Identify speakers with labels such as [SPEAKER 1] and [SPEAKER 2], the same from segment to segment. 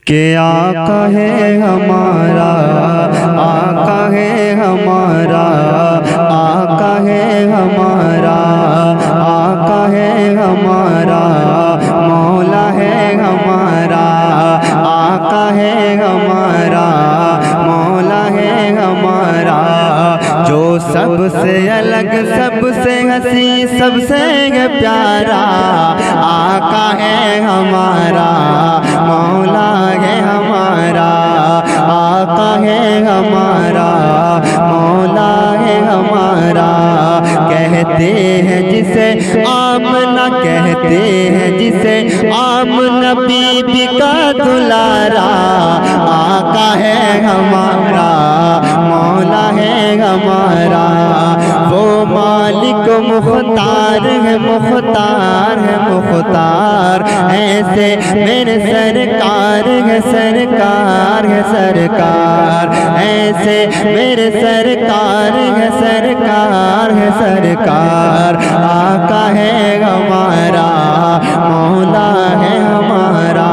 [SPEAKER 1] کہ آقا ہے ہمارا، آقا ہے ہمارا، آقا ہے ہمارا، آقا ہے ہمارا، مولا ہے ہمارا، آقا ہے ہمارا، مولا ہے ہمارا، جو سب سے الگ، سب سے ہنسی، سب سے پیارا، آقا ہے ہمارا، مولا ہے ہمارا، آقا ہے ہمارا، مولا ہے ہمارا، کہتے ہیں جسے آمنہ، کہتے ہیں جسے آمنہ بی بی کا دلارا، آقا ہے ہمارا، مولا ہے ہمارا، وہ مالک مختار ہے، مختار ہے، مختار، ایسے میرے سرکار ہے، سرکار ہے، سرکار، ایسے میرے سرکار ہے، سرکار ہے، سرکار، آقا ہے ہمارا، مولا ہے ہمارا،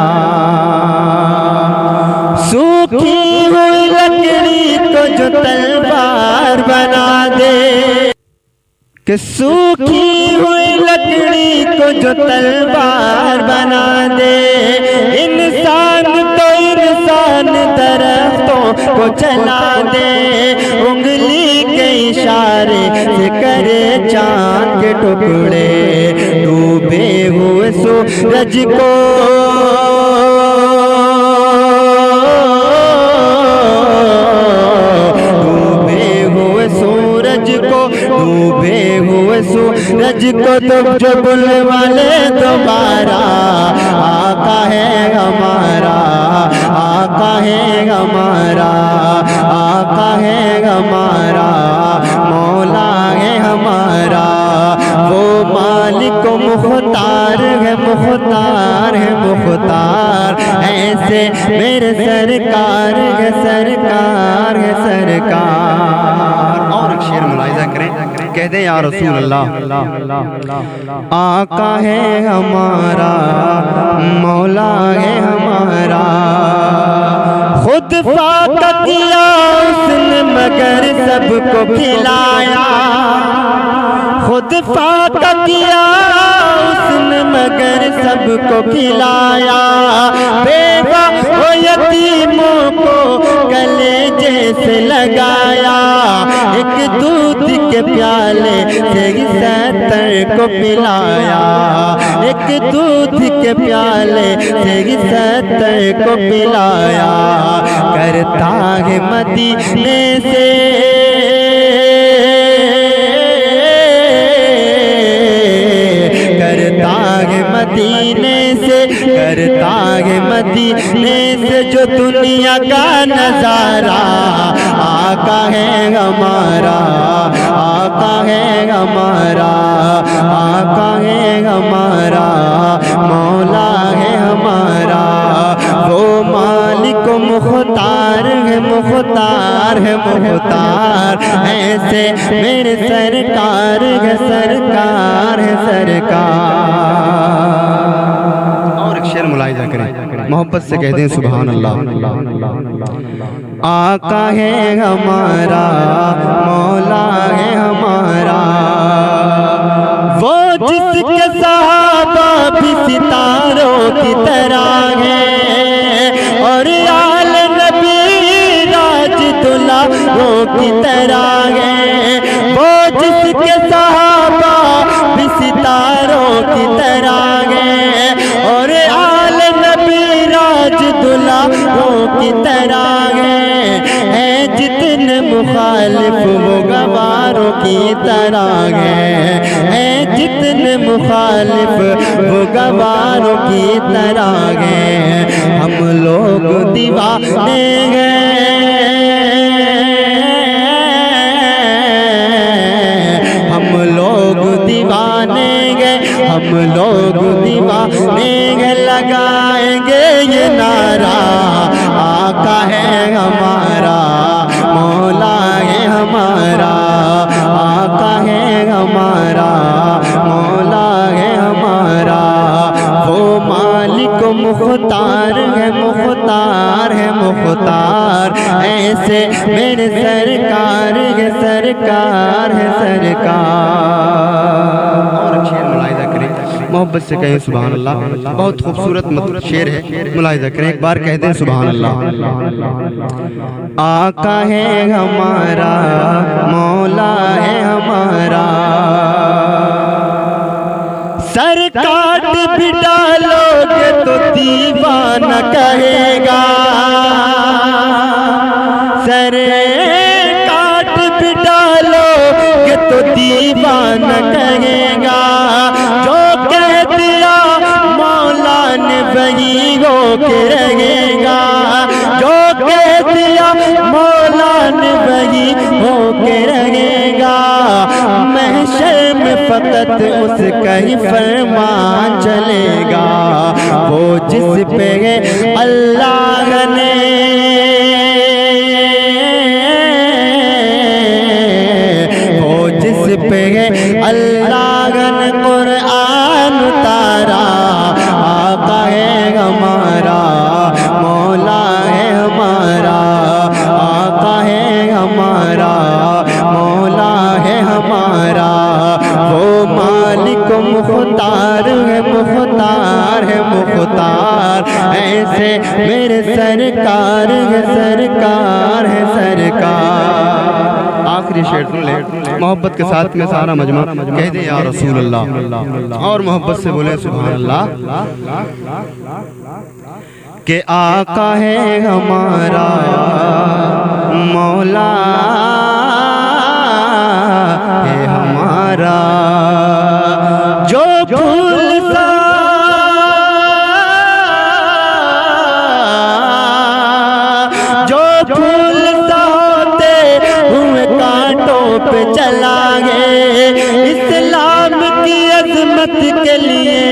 [SPEAKER 1] سوکھی ہوئی لکڑی کو جو تلوار بنا دے، کہ سوکھی ہوئی لکڑی کو جو تلوار بنا دے، انسان تو انسان درختوں کو جلا دے، انگلی کے اشارے سے کرے چاند کے ٹکڑے، ڈوبے ہوئے سورج کو ڈوبے ہوئے سورج کو تم جو بلنے والے دوبارہ، آقا ہے ہمارا، آقا ہے ہمارا، آقا ہے ہمارا، مولا ہے ہمارا، وہ مالک مختار ہے، مختار ہے، مختار، ایسے میرے سرکار ہے، سرکار ہے، سرکار۔ اور ایک شعر ملاحظہ کریں، کہتے ہیں یا رسول اللہ، آقا ہے ہمارا، مولا ہے ہمارا، خود فاقہ کیا اس نے مگر سب کو کھلایا، خود فاقہ کیا اس نے مگر سب کو کھلایا، بیوہ و یتیموں کو گلے جیسے لگایا، ایک دودھ کے پیالے سے 70 کو پلایا، ایک دودھ کے پیالے سے 70 کو پلایا، کرتا ہے مدینے سے مدینے سے، کرتا ہے مدینے سے جو دنیا کا نظارہ، آقا ہے ہمارا، آقا ہے ہمارا، آقا ہے ہمارا، مولا ہے ہمارا، وہ مالک مختار ہے، مختار ہے، مختار، ایسے میرے سرکار ہے، سرکار ہے، سرکار۔ اور ایک شعر ملاحظہ کریں، محبت سے کہتے ہیں سبحان اللہ، آقا ہے ہمارا، مولا ہے ہمارا، وہ جس کے صحابہ بھی ستاروں کی طرح ہیں، اور آل نبی راج دلہوں کی طرح ہیں، وہ جس کے صحابہ بھی ستاروں کی طرح ہیں، اور آل نبی راج دلہوں کی طرح ہیں، جتنے مخالف وہ گواروں کی طرح ہیں، جتنے مخالف وہ گواروں کی طرح ہیں، ہم لوگ دیوانے ہیں، ہم لوگ دیوانے ہیں، ہم لوگ دیوانے ہیں، لگائیں گے یہ نعرہ، آقا ہے ہمارا، مولا ہے ہمارا، آقا ہے ہمارا، مولا ہے ہمارا، وہ مالک مختار ہے مختار ہے مختار، ایسے میرے سرکار ہے سرکار ہے سرکار۔ اور شعر ملاحظہ کریں، محبت سے کہیں سبحان اللہ، بہت خوبصورت شعر ہے، ملاحظہ کریں، ایک بار کہہ دیں سبحان اللہ۔ آقا ہے ہمارا، مولا ہے ہمارا، سر کاٹ بھی ڈالو گے تو دیوانہ کہے گا، سر کاٹ بھی ڈالو گے تو دیوانہ کہے گا، جو کہہ دیا مولا نے وہی ہو کے رہے گا، جو کہہ دیا مولا نے وہی ہو کے رہے گا، محشر میں فقط اس کا ہی فرمان چلے گا، وہ جس پہ ہے اللہ نے وہ جس پہ ہے اللہ نے قرآن اتارا، آقا ہے ہمارا، مولا ہے ہمارا، آقا ہے ہمارا، مولا ہے ہمارا، وہ مالک مختار ہے مختار ہے مختار، ایسے میرے سرکار ہے سرکار ہے سرکار۔ آخری شعر سن لیں، محبت کے ساتھ میں سارا مجمع کہہ دے یا رسول اللہ، اور محبت سے بولیں سبحان اللہ۔ کہ آقا ہے ہمارا، مولا ہے ہمارا، جو پھول سا جو پھول سا ہوتے ہوئے کانٹوں پہ چلا گئے، اسلام کی عظمت کے لیے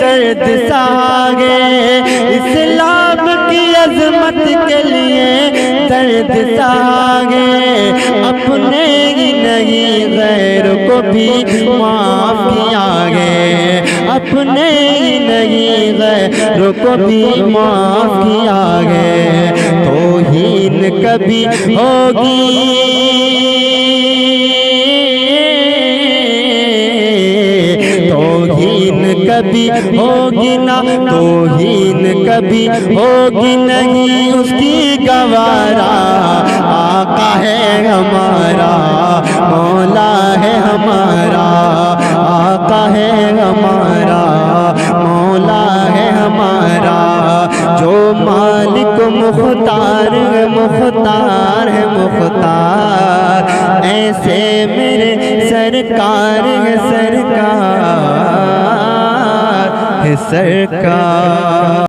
[SPEAKER 1] درد ساگے، اسلام کی عظمت کے لیے درد ساگے، اپنے ہی نہیں غیر کو بھی معاف کیا گے، اپنے ہی نہیں غیر کو بھی معاف کیا گے، توہین کبھی ہوگی توہین کبھی ہوگی نہ، توہین کبھی ہوگی نہیں اس کی گوارا، آقا ہے ہمارا، مولا ہے ہمارا، آقا ہے ہمارا، مولا ہے ہمارا، جو مالک مختار ہے مختار ہے مختار، ایسے میرے سرکار ہے سرکار ہے سرکار۔